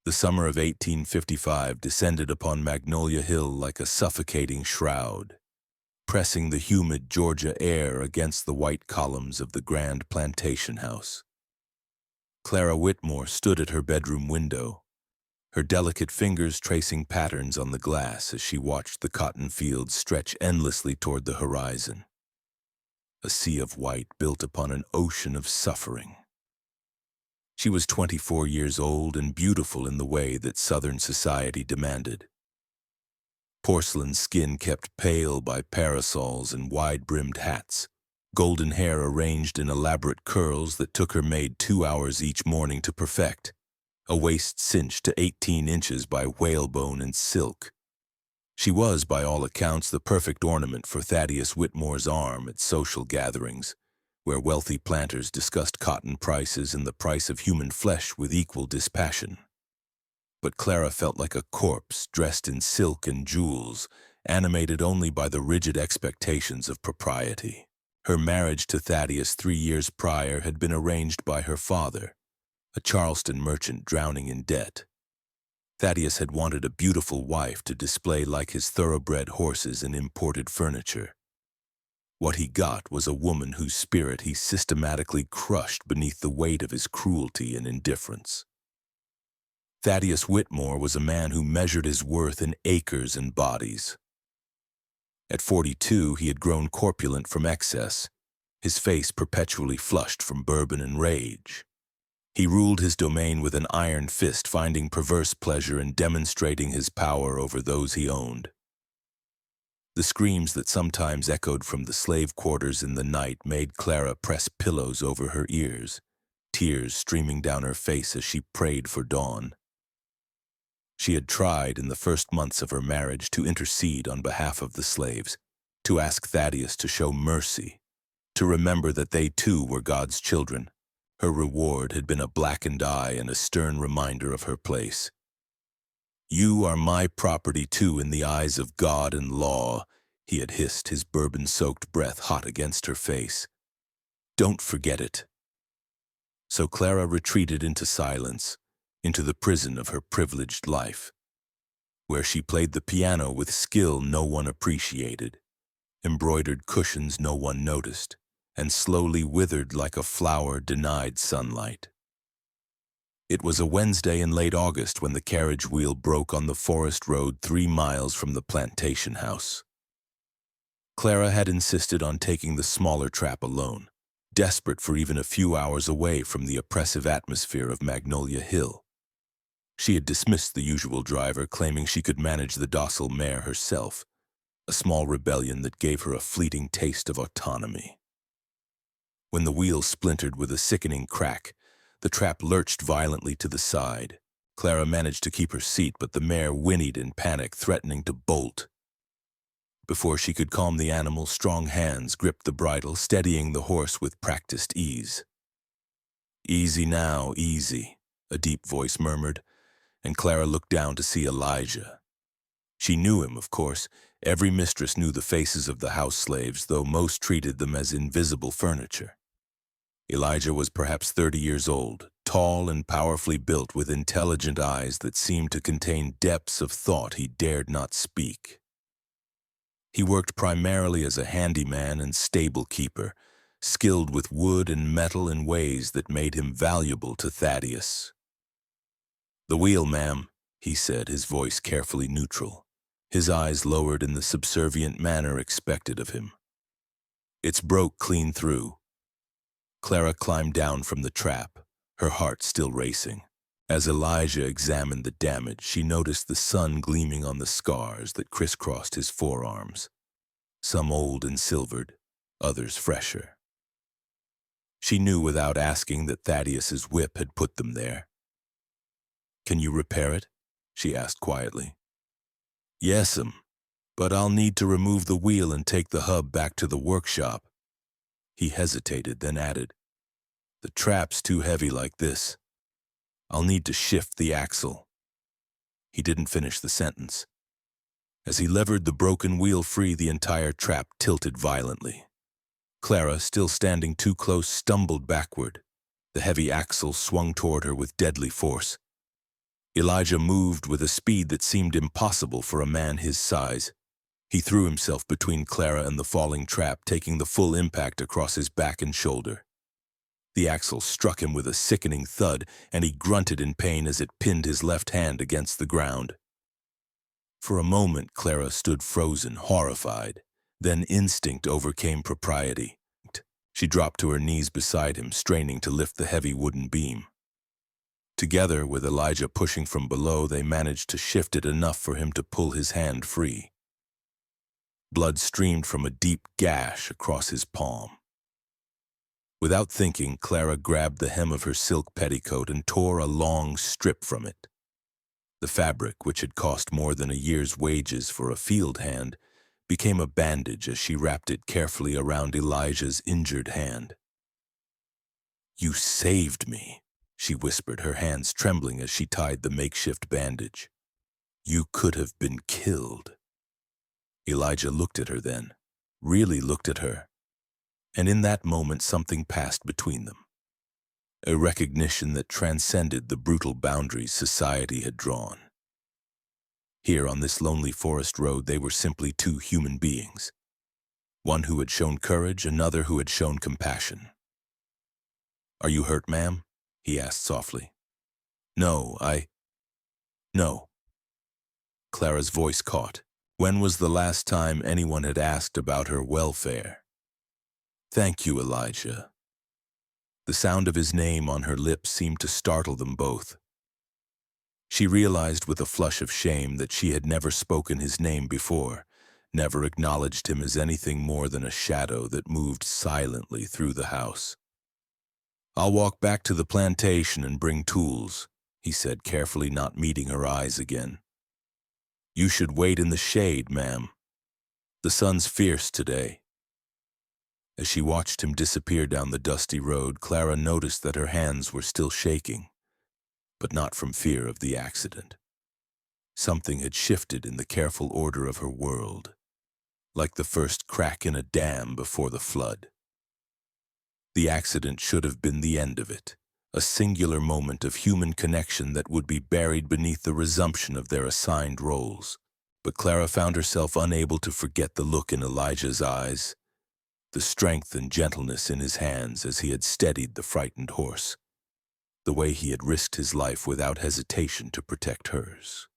The summer of 1855 descended upon Magnolia Hill like a suffocating shroud, pressing the humid Georgia air against the white columns of the grand plantation house. Clara Whitmore stood at her bedroom window, her delicate fingers tracing patterns on the glass as she watched the cotton fields stretch endlessly toward the horizon. A sea of white built upon an ocean of suffering. She was 24 years old and beautiful in the way that Southern society demanded. Porcelain skin kept pale by parasols and wide-brimmed hats, golden hair arranged in elaborate curls that took her maid 2 hours each morning to perfect, a waist cinched to 18 inches by whalebone and silk. She was, by all accounts, the perfect ornament for Thaddeus Whitmore's arm at social gatherings, where wealthy planters discussed cotton prices and the price of human flesh with equal dispassion. But Clara felt like a corpse dressed in silk and jewels, animated only by the rigid expectations of propriety. Her marriage to Thaddeus 3 years prior had been arranged by her father, a Charleston merchant drowning in debt. Thaddeus had wanted a beautiful wife to display like his thoroughbred horses and imported furniture. What he got was a woman whose spirit he systematically crushed beneath the weight of his cruelty and indifference. Thaddeus Whitmore was a man who measured his worth in acres and bodies. At 42, he had grown corpulent from excess, his face perpetually flushed from bourbon and rage. He ruled his domain with an iron fist, finding perverse pleasure in demonstrating his power over those he owned. The screams that sometimes echoed from the slave quarters in the night made Clara press pillows over her ears, tears streaming down her face as she prayed for dawn. She had tried in the first months of her marriage to intercede on behalf of the slaves, to ask Thaddeus to show mercy, to remember that they too were God's children. Her reward had been a blackened eye and a stern reminder of her place. "You are my property too in the eyes of God and law," he had hissed, his bourbon-soaked breath hot against her face. "Don't forget it." So Clara retreated into silence, into the prison of her privileged life, where she played the piano with skill no one appreciated, embroidered cushions no one noticed, and slowly withered like a flower denied sunlight. It was a Wednesday in late August when the carriage wheel broke on the forest road 3 miles from the plantation house. Clara had insisted on taking the smaller trap alone, desperate for even a few hours away from the oppressive atmosphere of Magnolia Hill. She had dismissed the usual driver, claiming she could manage the docile mare herself, a small rebellion that gave her a fleeting taste of autonomy. When the wheel splintered with a sickening crack, the trap lurched violently to the side. Clara managed to keep her seat, but the mare whinnied in panic, threatening to bolt. Before she could calm the animal, strong hands gripped the bridle, steadying the horse with practiced ease. "Easy now, easy," a deep voice murmured, and Clara looked down to see Elijah. She knew him, of course. Every mistress knew the faces of the house slaves, though most treated them as invisible furniture. Elijah was perhaps 30 years old, tall and powerfully built, with intelligent eyes that seemed to contain depths of thought he dared not speak. He worked primarily as a handyman and stable keeper, skilled with wood and metal in ways that made him valuable to Thaddeus. "The wheel, ma'am," he said, his voice carefully neutral, his eyes lowered in the subservient manner expected of him. "It's broke clean through." Clara climbed down from the trap, her heart still racing. As Elijah examined the damage, she noticed the sun gleaming on the scars that crisscrossed his forearms, some old and silvered, others fresher. She knew without asking that Thaddeus's whip had put them there. "Can you repair it?" she asked quietly. "Yes'm, but I'll need to remove the wheel and take the hub back to the workshop." He hesitated, then added, "The trap's too heavy like this. I'll need to shift the axle." He didn't finish the sentence. As he levered the broken wheel free, the entire trap tilted violently. Clara, still standing too close, stumbled backward. The heavy axle swung toward her with deadly force. Elijah moved with a speed that seemed impossible for a man his size. He threw himself between Clara and the falling trap, taking the full impact across his back and shoulder. The axle struck him with a sickening thud, and he grunted in pain as it pinned his left hand against the ground. For a moment, Clara stood frozen, horrified. Then instinct overcame propriety. She dropped to her knees beside him, straining to lift the heavy wooden beam. Together, with Elijah pushing from below, they managed to shift it enough for him to pull his hand free. Blood streamed from a deep gash across his palm. Without thinking, Clara grabbed the hem of her silk petticoat and tore a long strip from it. The fabric, which had cost more than a year's wages for a field hand, became a bandage as she wrapped it carefully around Elijah's injured hand. "You saved me," she whispered, her hands trembling as she tied the makeshift bandage. "You could have been killed." Elijah looked at her then, really looked at her, and in that moment something passed between them. A recognition that transcended the brutal boundaries society had drawn. Here on this lonely forest road they were simply two human beings. One who had shown courage, another who had shown compassion. "Are you hurt, ma'am?" he asked softly. No. Clara's voice caught. When was the last time anyone had asked about her welfare? "Thank you, Elijah." The sound of his name on her lips seemed to startle them both. She realized with a flush of shame that she had never spoken his name before, never acknowledged him as anything more than a shadow that moved silently through the house. "I'll walk back to the plantation and bring tools," he said, carefully not meeting her eyes again. "You should wait in the shade, ma'am. The sun's fierce today." As she watched him disappear down the dusty road, Clara noticed that her hands were still shaking, but not from fear of the accident. Something had shifted in the careful order of her world, like the first crack in a dam before the flood. The accident should have been the end of it, a singular moment of human connection that would be buried beneath the resumption of their assigned roles. But Clara found herself unable to forget the look in Elijah's eyes, the strength and gentleness in his hands as he had steadied the frightened horse, the way he had risked his life without hesitation to protect hers.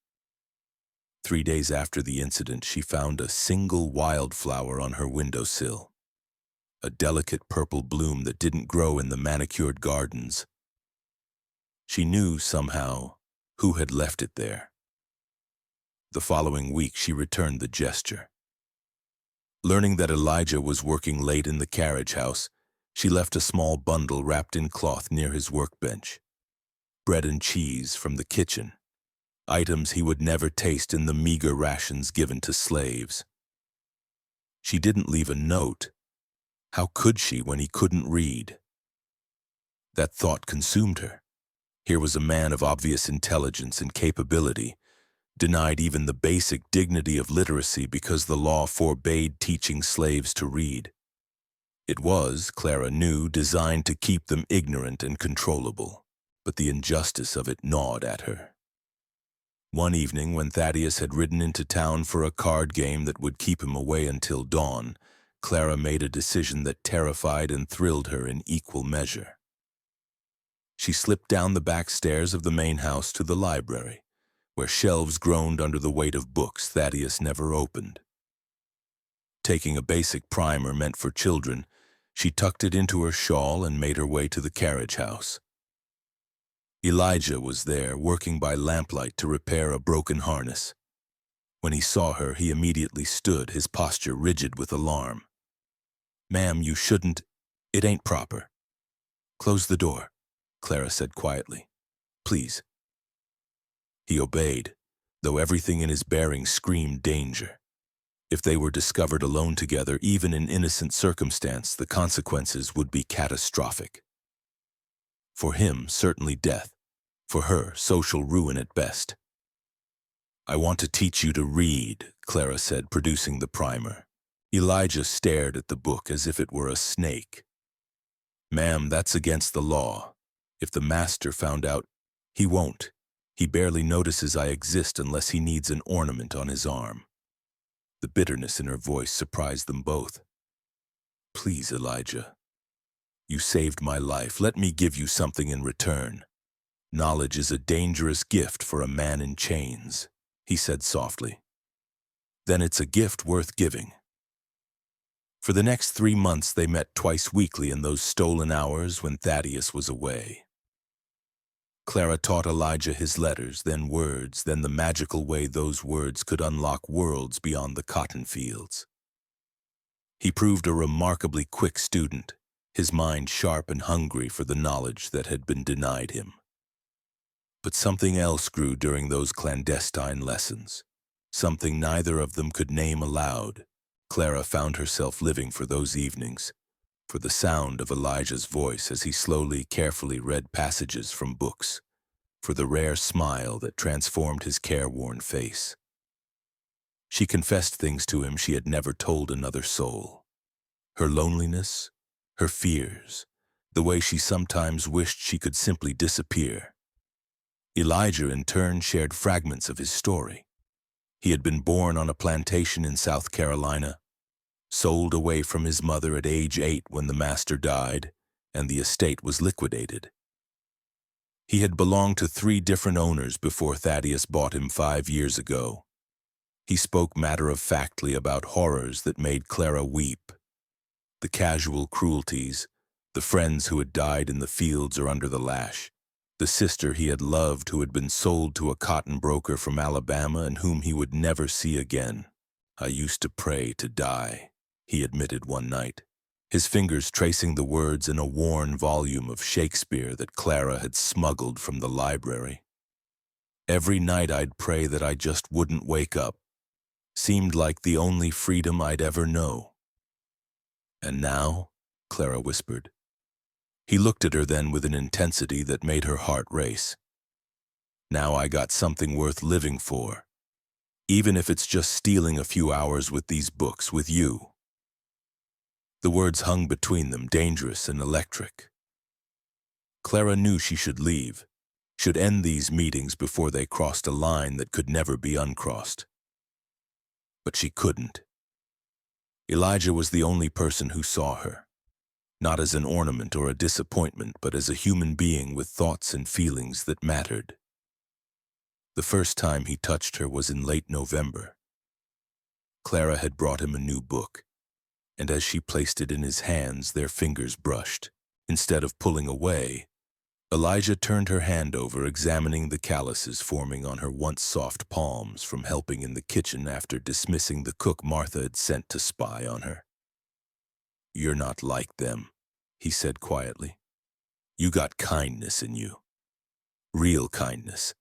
3 days after the incident, she found a single wildflower on her windowsill, a delicate purple bloom that didn't grow in the manicured gardens. She knew, somehow, who had left it there. The following week, she returned the gesture. Learning that Elijah was working late in the carriage house, she left a small bundle wrapped in cloth near his workbench. Bread and cheese from the kitchen, items he would never taste in the meager rations given to slaves. She didn't leave a note. How could she when he couldn't read? That thought consumed her. Here was a man of obvious intelligence and capability, denied even the basic dignity of literacy because the law forbade teaching slaves to read. It was, Clara knew, designed to keep them ignorant and controllable, but the injustice of it gnawed at her. One evening, when Thaddeus had ridden into town for a card game that would keep him away until dawn, Clara made a decision that terrified and thrilled her in equal measure. She slipped down the back stairs of the main house to the library, where shelves groaned under the weight of books Thaddeus never opened. Taking a basic primer meant for children, she tucked it into her shawl and made her way to the carriage house. Elijah was there, working by lamplight to repair a broken harness. When he saw her, he immediately stood, his posture rigid with alarm. "Ma'am, you shouldn't. It ain't proper." "Close the door," Clara said quietly. "Please." He obeyed, though everything in his bearing screamed danger. If they were discovered alone together, even in innocent circumstance, the consequences would be catastrophic. For him, certainly death. For her, social ruin at best. "I want to teach you to read," Clara said, producing the primer. Elijah stared at the book as if it were a snake. "Ma'am, that's against the law. If the master found out, he won't. He barely notices I exist unless he needs an ornament on his arm." The bitterness in her voice surprised them both. "Please, Elijah. You saved my life. Let me give you something in return. Knowledge is a dangerous gift for a man in chains," he said softly. "Then it's a gift worth giving." For the next 3 months they met twice weekly in those stolen hours when Thaddeus was away. Clara taught Elijah his letters, then words, then the magical way those words could unlock worlds beyond the cotton fields. He proved a remarkably quick student, his mind sharp and hungry for the knowledge that had been denied him. But something else grew during those clandestine lessons, something neither of them could name aloud. Clara found herself living for those evenings, for the sound of Elijah's voice as he slowly, carefully read passages from books, for the rare smile that transformed his careworn face. She confessed things to him she had never told another soul. Her loneliness, her fears, the way she sometimes wished she could simply disappear. Elijah, in turn, shared fragments of his story. He had been born on a plantation in South Carolina, sold away from his mother at age 8 when the master died, and the estate was liquidated. He had belonged to 3 different owners before Thaddeus bought him 5 years ago. He spoke matter-of-factly about horrors that made Clara weep. The casual cruelties, the friends who had died in the fields or under the lash, the sister he had loved who had been sold to a cotton broker from Alabama and whom he would never see again. "I used to pray to die," he admitted one night, his fingers tracing the words in a worn volume of Shakespeare that Clara had smuggled from the library. "Every night I'd pray that I just wouldn't wake up. Seemed like the only freedom I'd ever know." "And now?" Clara whispered. He looked at her then with an intensity that made her heart race. "Now I got something worth living for, even if it's just stealing a few hours with these books, with you." The words hung between them, dangerous and electric. Clara knew she should leave, should end these meetings before they crossed a line that could never be uncrossed. But she couldn't. Elijah was the only person who saw her, not as an ornament or a disappointment, but as a human being with thoughts and feelings that mattered. The first time he touched her was in late November. Clara had brought him a new book, and as she placed it in his hands, their fingers brushed. Instead of pulling away, Elijah turned her hand over, examining the calluses forming on her once soft palms from helping in the kitchen after dismissing the cook Martha had sent to spy on her. "You're not like them," he said quietly. "You got kindness in you. Real kindness."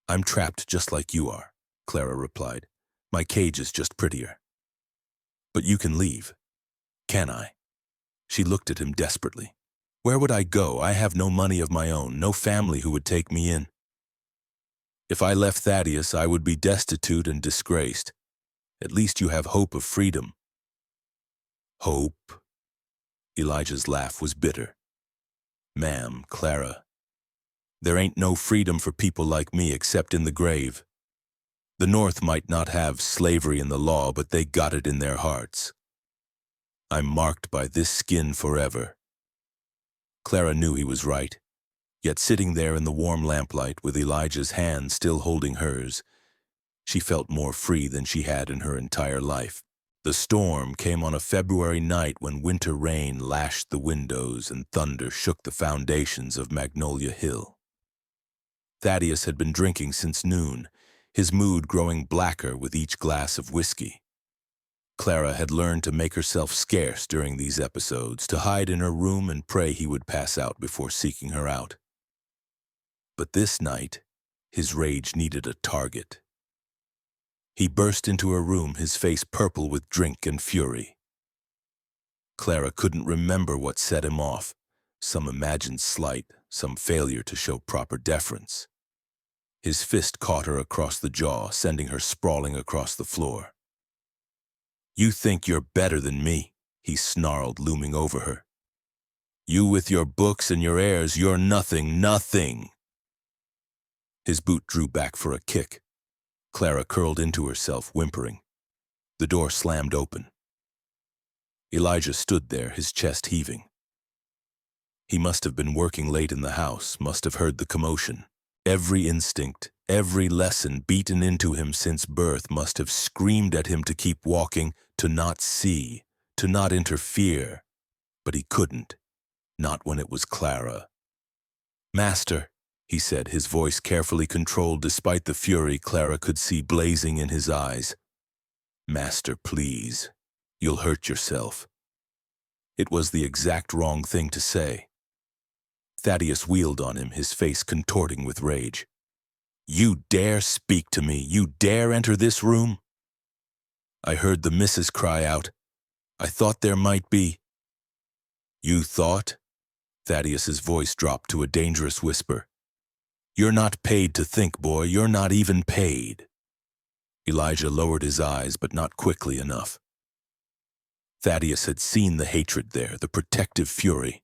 "I'm trapped just like you are," Clara replied. "My cage is just prettier." "But you can leave." "Can I?" She looked at him desperately. "Where would I go? I have no money of my own, no family who would take me in. If I left Thaddeus, I would be destitute and disgraced. At least you have hope of freedom." "Hope?" Elijah's laugh was bitter. "Ma'am, Clara, there ain't no freedom for people like me except in the grave. The North might not have slavery in the law, but they got it in their hearts. I'm marked by this skin forever." Clara knew he was right, yet sitting there in the warm lamplight with Elijah's hand still holding hers, she felt more free than she had in her entire life. The storm came on a February night when winter rain lashed the windows and thunder shook the foundations of Magnolia Hill. Thaddeus had been drinking since noon, his mood growing blacker with each glass of whiskey. Clara had learned to make herself scarce during these episodes, to hide in her room and pray he would pass out before seeking her out. But this night, his rage needed a target. He burst into her room, his face purple with drink and fury. Clara couldn't remember what set him off, some imagined slight, some failure to show proper deference. His fist caught her across the jaw, sending her sprawling across the floor. "You think you're better than me," he snarled, looming over her. "You with your books and your heirs, you're nothing, nothing." His boot drew back for a kick. Clara curled into herself, whimpering. The door slammed open. Elijah stood there, his chest heaving. He must have been working late in the house, must have heard the commotion. Every instinct, every lesson beaten into him since birth must have screamed at him to keep walking, to not see, to not interfere. But he couldn't, not when it was Clara. "Master," he said, his voice carefully controlled despite the fury Clara could see blazing in his eyes. "Master, please. You'll hurt yourself." It was the exact wrong thing to say. Thaddeus wheeled on him, his face contorting with rage. "You dare speak to me? You dare enter this room?" I heard the missus cry out. "I thought there might be—" "You thought?" Thaddeus's voice dropped to a dangerous whisper. "You're not paid to think, boy. You're not even paid." Elijah lowered his eyes, but not quickly enough. Thaddeus had seen the hatred there, the protective fury,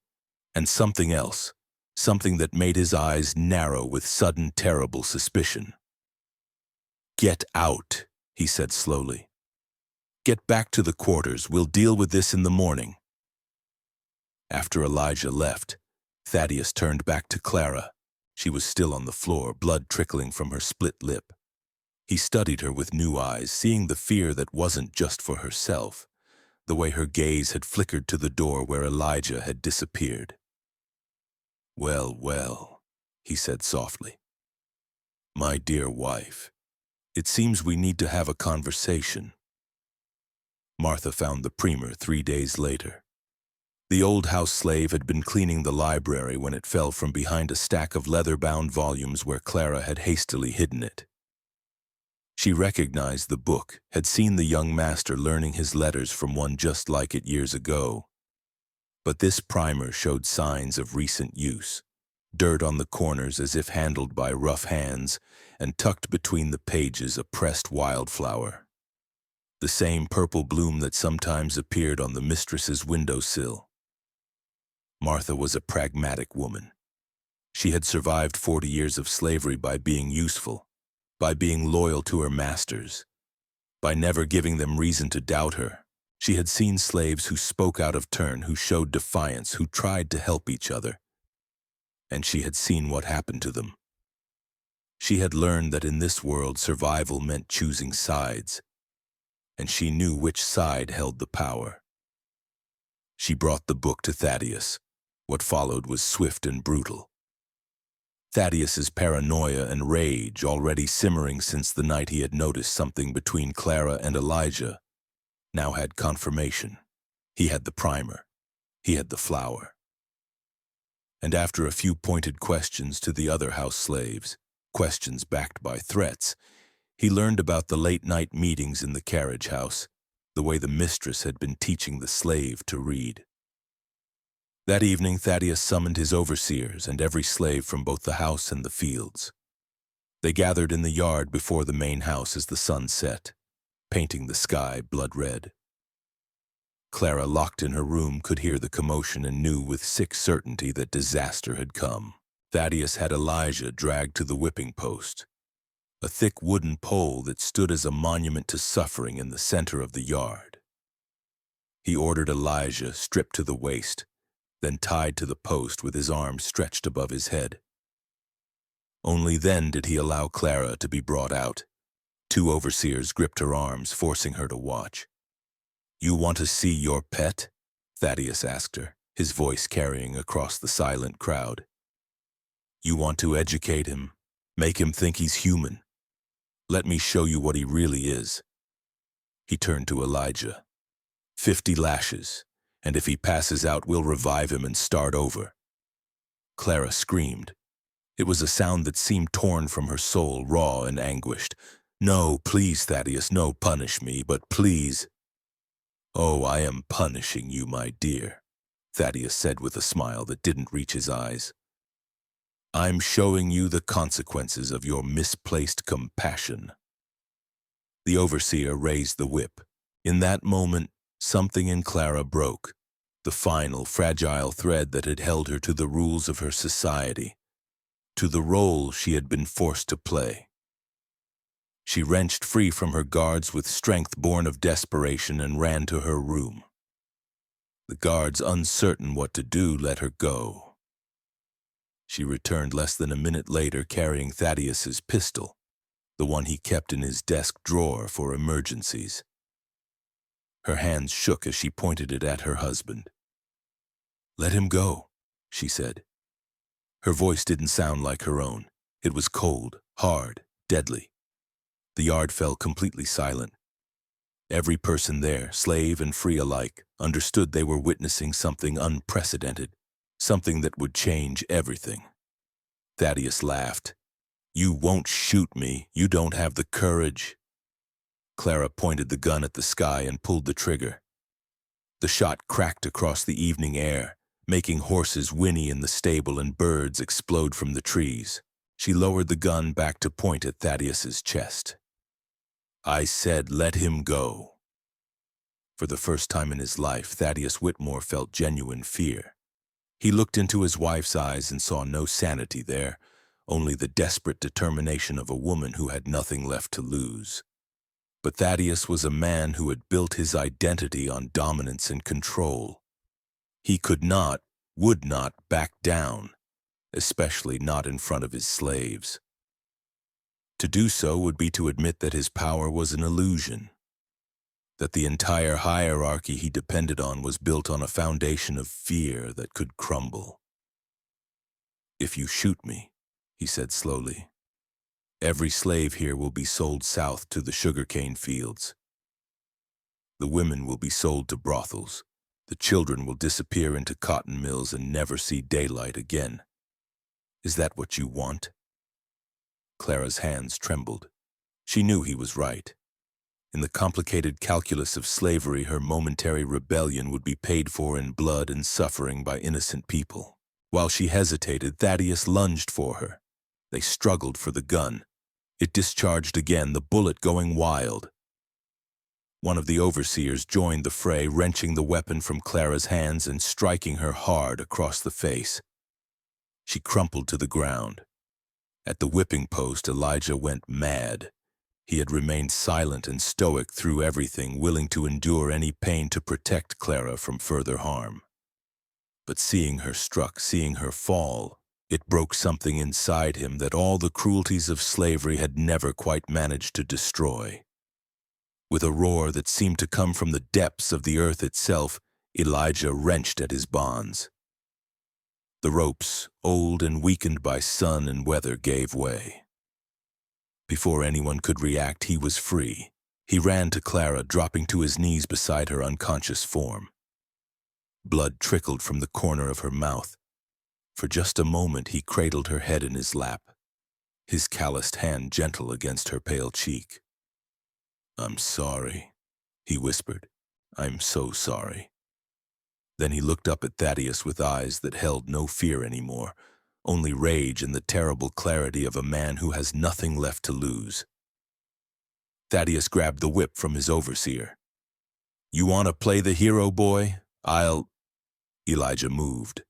and something else, something that made his eyes narrow with sudden, terrible suspicion. "Get out," he said slowly. "Get back to the quarters. We'll deal with this in the morning." After Elijah left, Thaddeus turned back to Clara. She was still on the floor, blood trickling from her split lip. He studied her with new eyes, seeing the fear that wasn't just for herself, the way her gaze had flickered to the door where Elijah had disappeared. "Well, well," he said softly. "My dear wife, it seems we need to have a conversation." Martha found the Premier 3 days later. The old house slave had been cleaning the library when it fell from behind a stack of leather-bound volumes where Clara had hastily hidden it. She recognized the book, had seen the young master learning his letters from one just like it years ago. But this primer showed signs of recent use, dirt on the corners as if handled by rough hands, and tucked between the pages a pressed wildflower. The same purple bloom that sometimes appeared on the mistress's windowsill. Martha was a pragmatic woman. She had survived 40 years of slavery by being useful, by being loyal to her masters, by never giving them reason to doubt her. She had seen slaves who spoke out of turn, who showed defiance, who tried to help each other. And she had seen what happened to them. She had learned that in this world survival meant choosing sides, and she knew which side held the power. She brought the book to Thaddeus. What followed was swift and brutal. Thaddeus's paranoia and rage, already simmering since the night he had noticed something between Clara and Elijah, now had confirmation. He had the primer. He had the flower. And after a few pointed questions to the other house slaves, questions backed by threats, he learned about the late-night meetings in the carriage house, the way the mistress had been teaching the slave to read. That evening, Thaddeus summoned his overseers and every slave from both the house and the fields. They gathered in the yard before the main house as the sun set, painting the sky blood red. Clara, locked in her room, could hear the commotion and knew with sick certainty that disaster had come. Thaddeus had Elijah dragged to the whipping post, a thick wooden pole that stood as a monument to suffering in the center of the yard. He ordered Elijah stripped to the waist, then tied to the post with his arms stretched above his head. Only then did he allow Clara to be brought out. 2 overseers gripped her arms, forcing her to watch. "You want to see your pet?" Thaddeus asked her, his voice carrying across the silent crowd. "You want to educate him, make him think he's human? Let me show you what he really is." He turned to Elijah. 50 lashes. And if he passes out, we'll revive him and start over." Clara screamed. It was a sound that seemed torn from her soul, raw and anguished. "No, please, Thaddeus, no, punish me, but please." "Oh, I am punishing you, my dear," Thaddeus said with a smile that didn't reach his eyes. "I'm showing you the consequences of your misplaced compassion." The overseer raised the whip. In that moment, something in Clara broke, the final, fragile thread that had held her to the rules of her society. to the role she had been forced to play. She wrenched free from her guards with strength born of desperation and ran to her room. The guards, uncertain what to do, let her go. She returned less than a minute later carrying Thaddeus's pistol, the one he kept in his desk drawer for emergencies. Her hands shook as she pointed it at her husband. "Let him go," she said. Her voice didn't sound like her own. It was cold, hard, deadly. The yard fell completely silent. Every person there, slave and free alike, understood they were witnessing something unprecedented, something that would change everything. Thaddeus laughed. "You won't shoot me. You don't have the courage." Clara pointed the gun at the sky and pulled the trigger. The shot cracked across the evening air, making horses whinny in the stable and birds explode from the trees. She lowered the gun back to point at Thaddeus's chest. "I said let him go." For the first time in his life, Thaddeus Whitmore felt genuine fear. He looked into his wife's eyes and saw no sanity there, only the desperate determination of a woman who had nothing left to lose. But Thaddeus was a man who had built his identity on dominance and control. He could not, would not back down, especially not in front of his slaves. To do so would be to admit that his power was an illusion, that the entire hierarchy he depended on was built on a foundation of fear that could crumble. "If you shoot me," he said slowly, "every slave here will be sold south to the sugarcane fields. The women will be sold to brothels. The children will disappear into cotton mills and never see daylight again. Is that what you want?" Clara's hands trembled. She knew he was right. In the complicated calculus of slavery, her momentary rebellion would be paid for in blood and suffering by innocent people. While she hesitated, Thaddeus lunged for her. They struggled for the gun. It discharged again, the bullet going wild. One of the overseers joined the fray, wrenching the weapon from Clara's hands and striking her hard across the face. She crumpled to the ground. At the whipping post, Elijah went mad. He had remained silent and stoic through everything, willing to endure any pain to protect Clara from further harm. But seeing her struck, seeing her fall, it broke something inside him that all the cruelties of slavery had never quite managed to destroy. With a roar that seemed to come from the depths of the earth itself, Elijah wrenched at his bonds. The ropes, old and weakened by sun and weather, gave way. Before anyone could react, he was free. He ran to Clara, dropping to his knees beside her unconscious form. Blood trickled from the corner of her mouth. For just a moment, he cradled her head in his lap, his calloused hand gentle against her pale cheek. "I'm sorry," he whispered. "I'm so sorry." Then he looked up at Thaddeus with eyes that held no fear anymore, only rage and the terrible clarity of a man who has nothing left to lose. Thaddeus grabbed the whip from his overseer. "You want to play the hero, boy? Elijah moved.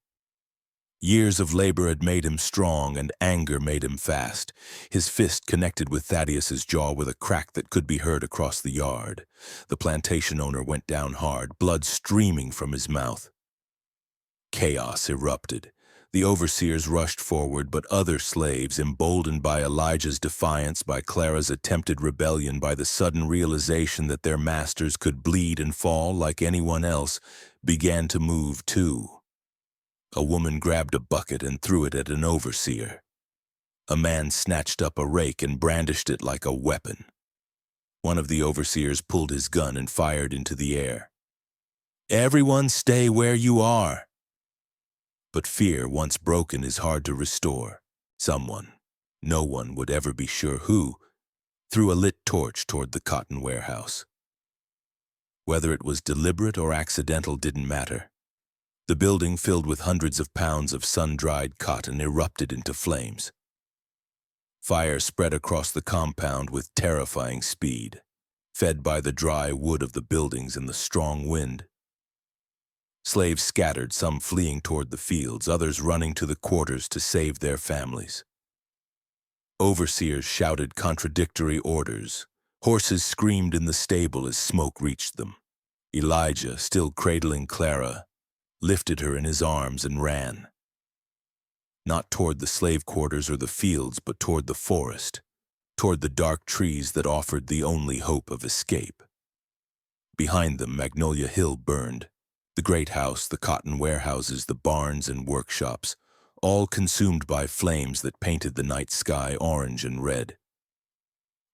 Years of labor had made him strong, and anger made him fast. His fist connected with Thaddeus's jaw with a crack that could be heard across the yard. The plantation owner went down hard, blood streaming from his mouth. Chaos erupted. The overseers rushed forward, but other slaves, emboldened by Elijah's defiance, by Clara's attempted rebellion, by the sudden realization that their masters could bleed and fall like anyone else, began to move too. A woman grabbed a bucket and threw it at an overseer. A man snatched up a rake and brandished it like a weapon. One of the overseers pulled his gun and fired into the air. "Everyone stay where you are." But fear, once broken, is hard to restore. Someone, no one would ever be sure who, threw a lit torch toward the cotton warehouse. Whether it was deliberate or accidental didn't matter. The building, filled with hundreds of pounds of sun-dried cotton, erupted into flames. Fire spread across the compound with terrifying speed, fed by the dry wood of the buildings and the strong wind. Slaves scattered, some fleeing toward the fields, others running to the quarters to save their families. Overseers shouted contradictory orders. Horses screamed in the stable as smoke reached them. Elijah, still cradling Clara, lifted her in his arms and ran. Not toward the slave quarters or the fields, but toward the forest, toward the dark trees that offered the only hope of escape. Behind them, Magnolia Hill burned. The great house, the cotton warehouses, the barns and workshops, all consumed by flames that painted the night sky orange and red.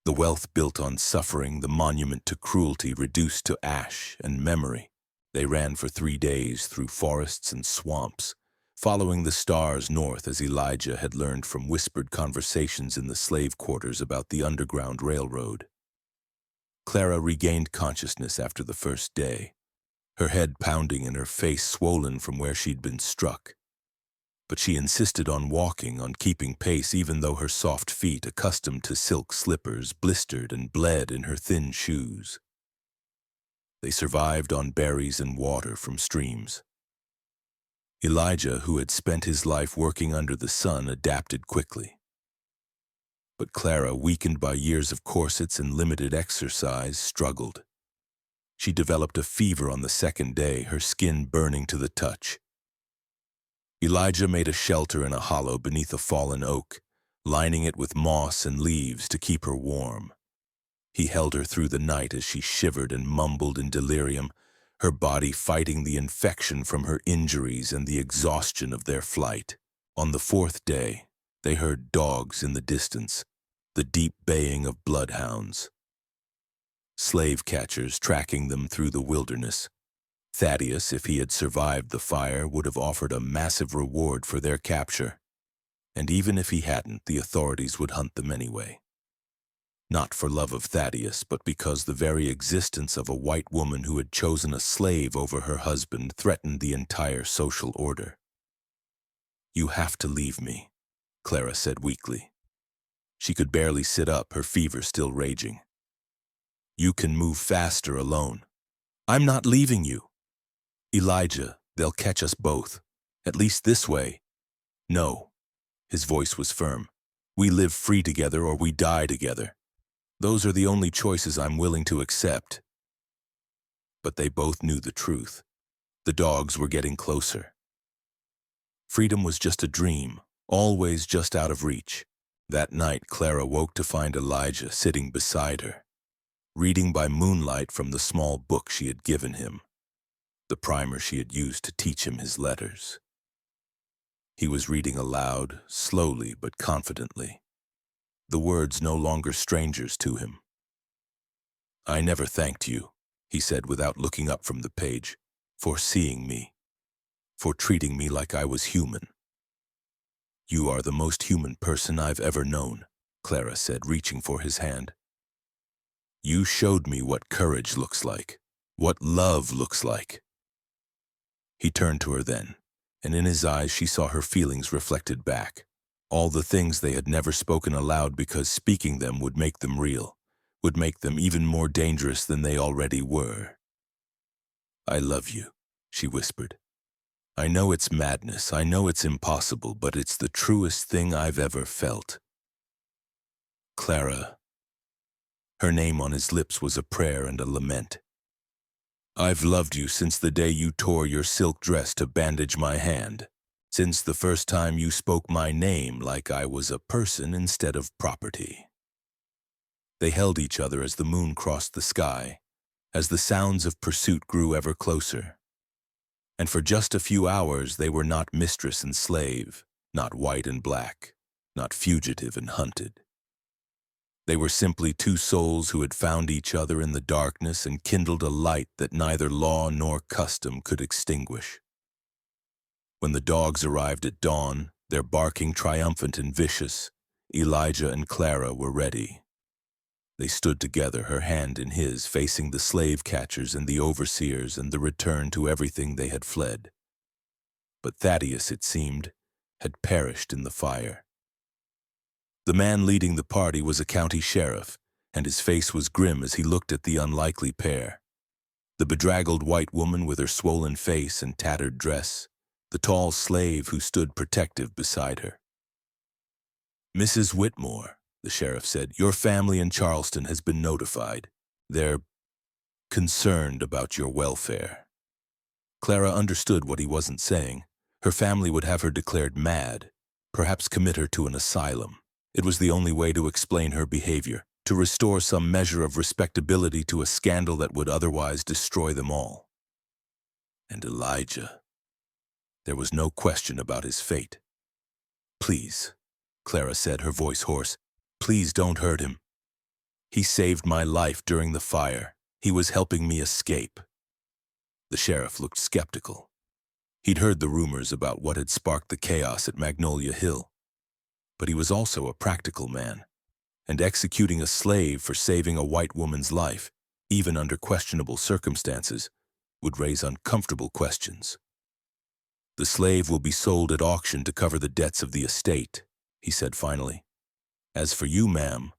The wealth built on suffering, the monument to cruelty, reduced to ash and memory. They ran for 3 days through forests and swamps, following the stars north as Elijah had learned from whispered conversations in the slave quarters about the Underground Railroad. Clara regained consciousness after the first day, her head pounding and her face swollen from where she'd been struck. But she insisted on walking, on keeping pace, even though her soft feet, accustomed to silk slippers, blistered and bled in her thin shoes. They survived on berries and water from streams. Elijah, who had spent his life working under the sun, adapted quickly. But Clara, weakened by years of corsets and limited exercise, struggled. She developed a fever on the second day, her skin burning to the touch. Elijah made a shelter in a hollow beneath a fallen oak, lining it with moss and leaves to keep her warm. He held her through the night as she shivered and mumbled in delirium, her body fighting the infection from her injuries and the exhaustion of their flight. On the 4th day, they heard dogs in the distance, the deep baying of bloodhounds. Slave catchers tracking them through the wilderness. Thaddeus, if he had survived the fire, would have offered a massive reward for their capture. And even if he hadn't, the authorities would hunt them anyway. Not for love of Thaddeus, but because the very existence of a white woman who had chosen a slave over her husband threatened the entire social order. "You have to leave me," Clara said weakly. She could barely sit up, her fever still raging. "You can move faster alone." "I'm not leaving you." "Elijah, they'll catch us both. At least this way." "No." His voice was firm. "We live free together or we die together. Those are the only choices I'm willing to accept." But they both knew the truth. The dogs were getting closer. Freedom was just a dream, always just out of reach. That night, Clara woke to find Elijah sitting beside her, reading by moonlight from the small book she had given him, the primer she had used to teach him his letters. He was reading aloud, slowly but confidently, the words no longer strangers to him. "I never thanked you," he said without looking up from the page, "for seeing me, for treating me like I was human." "You are the most human person I've ever known," Clara said, reaching for his hand. "You showed me what courage looks like, what love looks like." He turned to her then, and in his eyes she saw her feelings reflected back, all the things they had never spoken aloud because speaking them would make them real, would make them even more dangerous than they already were. "I love you," she whispered. "I know it's madness, I know it's impossible, but it's the truest thing I've ever felt." "Clara." Her name on his lips was a prayer and a lament. "I've loved you since the day you tore your silk dress to bandage my hand, since the first time you spoke my name like I was a person instead of property." They held each other as the moon crossed the sky, as the sounds of pursuit grew ever closer. And for just a few hours they were not mistress and slave, not white and black, not fugitive and hunted. They were simply two souls who had found each other in the darkness and kindled a light that neither law nor custom could extinguish. When the dogs arrived at dawn, their barking triumphant and vicious, Elijah and Clara were ready. They stood together, her hand in his, facing the slave catchers and the overseers and the return to everything they had fled. But Thaddeus, it seemed, had perished in the fire. The man leading the party was a county sheriff, and his face was grim as he looked at the unlikely pair. The bedraggled white woman with her swollen face and tattered dress, the tall slave who stood protective beside her. "Mrs. Whitmore," the sheriff said, "your family in Charleston has been notified. They're concerned about your welfare." Clara understood what he wasn't saying. Her family would have her declared mad, perhaps commit her to an asylum. It was the only way to explain her behavior, to restore some measure of respectability to a scandal that would otherwise destroy them all. And Elijah. There was no question about his fate. "Please," Clara said, her voice hoarse, "please don't hurt him. He saved my life during the fire. He was helping me escape." The sheriff looked skeptical. He'd heard the rumors about what had sparked the chaos at Magnolia Hill. But he was also a practical man, and executing a slave for saving a white woman's life, even under questionable circumstances, would raise uncomfortable questions. "The slave will be sold at auction to cover the debts of the estate," he said finally. "As for you, ma'am,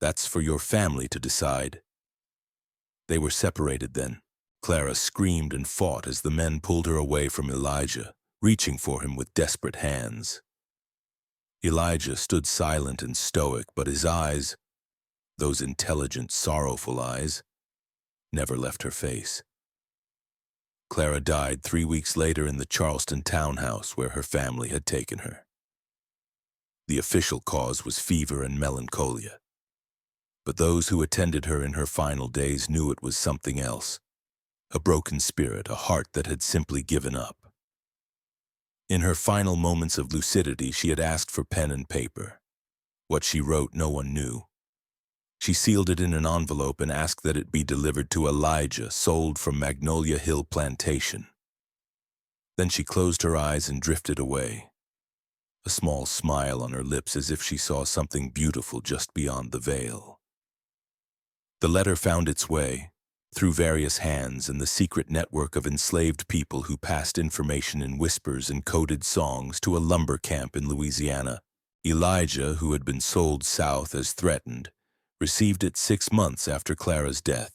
that's for your family to decide." They were separated then. Clara screamed and fought as the men pulled her away from Elijah, reaching for him with desperate hands. Elijah stood silent and stoic, but his eyes, those intelligent, sorrowful eyes, never left her face. Clara died 3 weeks later in the Charleston townhouse where her family had taken her. The official cause was fever and melancholia, but those who attended her in her final days knew it was something else. A broken spirit, a heart that had simply given up. In her final moments of lucidity, she had asked for pen and paper. What she wrote, no one knew. She sealed it in an envelope and asked that it be delivered to Elijah, sold from Magnolia Hill Plantation. Then she closed her eyes and drifted away, a small smile on her lips as if she saw something beautiful just beyond the veil. The letter found its way, through various hands and the secret network of enslaved people who passed information in whispers and coded songs to a lumber camp in Louisiana. Elijah, who had been sold south as threatened, received it 6 months after Clara's death.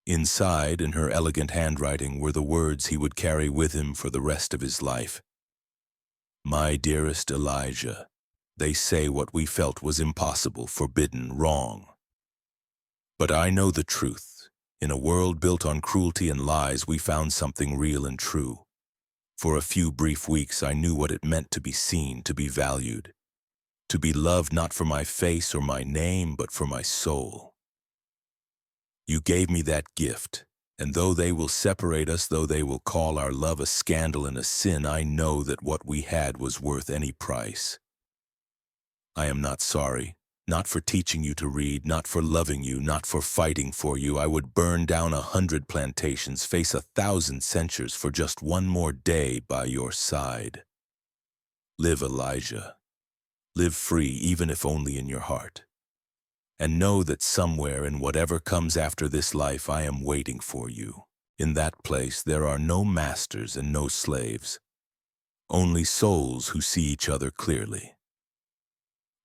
Inside, in her elegant handwriting, were the words he would carry with him for the rest of his life. "My dearest Elijah, they say what we felt was impossible, forbidden, wrong. But I know the truth. In a world built on cruelty and lies, we found something real and true. For a few brief weeks, I knew what it meant to be seen, to be valued, to be loved not for my face or my name, but for my soul. You gave me that gift, and though they will separate us, though they will call our love a scandal and a sin, I know that what we had was worth any price. I am not sorry. Not for teaching you to read, not for loving you, not for fighting for you. I would burn down 100 plantations, face 1,000 censures for just one more day by your side. Live, Elijah. Live free, even if only in your heart. And know that somewhere in whatever comes after this life, I am waiting for you. In that place, there are no masters and no slaves, only souls who see each other clearly.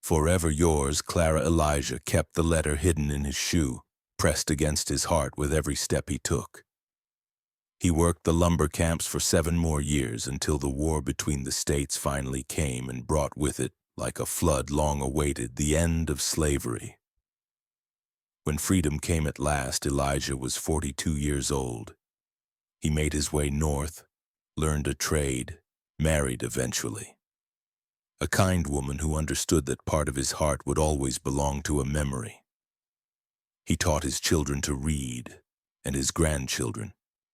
Forever yours, Clara." Elijah kept the letter hidden in his shoe, pressed against his heart with every step he took. He worked the lumber camps for 7 more years until the war between the states finally came and brought with it, like a flood long awaited, the end of slavery. When freedom came at last, Elijah was 42 years old. He made his way north, learned a trade, married eventually. A kind woman who understood that part of his heart would always belong to a memory. He taught his children to read, and his grandchildren,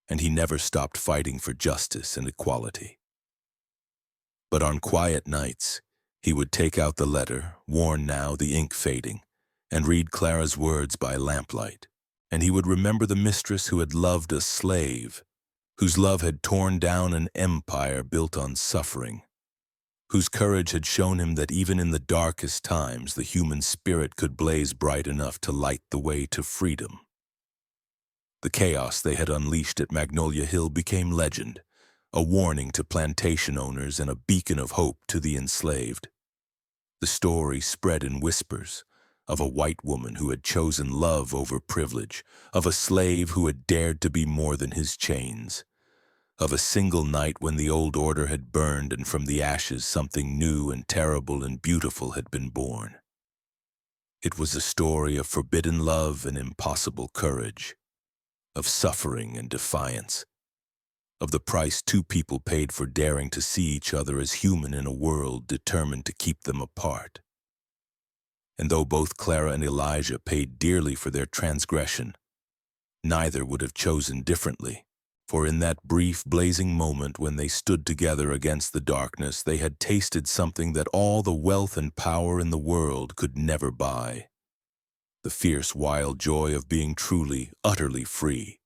and he never stopped fighting for justice and equality. But on quiet nights, he would take out the letter, worn now, the ink fading, and read Clara's words by lamplight, and he would remember the mistress who had loved a slave, whose love had torn down an empire built on suffering, whose courage had shown him that even in the darkest times the human spirit could blaze bright enough to light the way to freedom. The chaos they had unleashed at Magnolia Hill became legend, a warning to plantation owners and a beacon of hope to the enslaved. The story spread in whispers, of a white woman who had chosen love over privilege, of a slave who had dared to be more than his chains, of a single night when the old order had burned and from the ashes something new and terrible and beautiful had been born. It was a story of forbidden love and impossible courage, of suffering and defiance, of the price two people paid for daring to see each other as human in a world determined to keep them apart. And though both Clara and Elijah paid dearly for their transgression, neither would have chosen differently, for in that brief, blazing moment when they stood together against the darkness, they had tasted something that all the wealth and power in the world could never buy: the fierce, wild joy of being truly, utterly free.